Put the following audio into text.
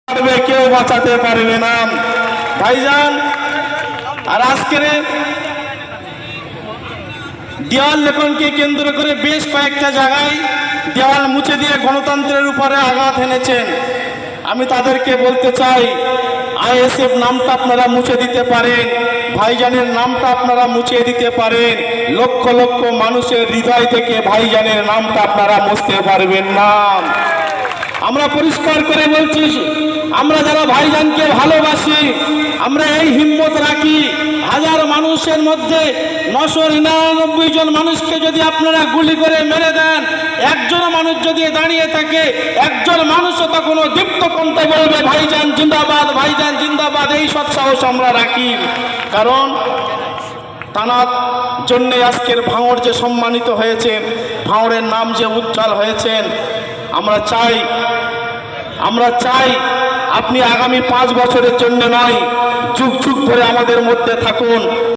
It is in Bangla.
কেউ বাঁচাতে পারবে না ভাইজান। আর আজকের দেওয়াল লেখনকে কেন্দ্র করে বেশ কয়েকটা জায়গায় দেওয়াল মুছে দিয়ে গণতন্ত্রের উপরে আঘাত এনেছেন। আমি তাদেরকে বলতে চাই, আইএসএফ নামটা আপনারা মুছে দিতে পারেন, ভাইজানের নামটা আপনারা মুছে দিতে পারেন, লক্ষ লক্ষ মানুষের হৃদয় থেকে ভাইজানের নামটা আপনারা মুছতে পারবেন না। আমরা পরিষ্কার করে বলছি, আমরা যারা ভাইজানকে ভালোবাসি, আমরা এই হিম্মত রাখি, হাজার মানুষের মধ্যে 999 জন মানুষকে যদি আপনারা গুলি করে মেরে দেন, একজন মানুষ যদি দাঁড়িয়ে থাকে, একজন মানুষও তখনও দীপ্ত কণ্ঠে বলবে ভাইজান জিন্দাবাদ, ভাইজান জিন্দাবাদ। এই সৎসাহস আমরা রাখি, কারণ তানার জন্য আজকের ভাঙড় যে সম্মানিত হয়েছে, ভাঙড়ের নাম যে উজ্জ্বল হয়েছেন। আমরা চাই আপনি আগামী 5 বছরের জন্য নয়, যুগ যুগ ধরে আমাদের মধ্যে থাকুন।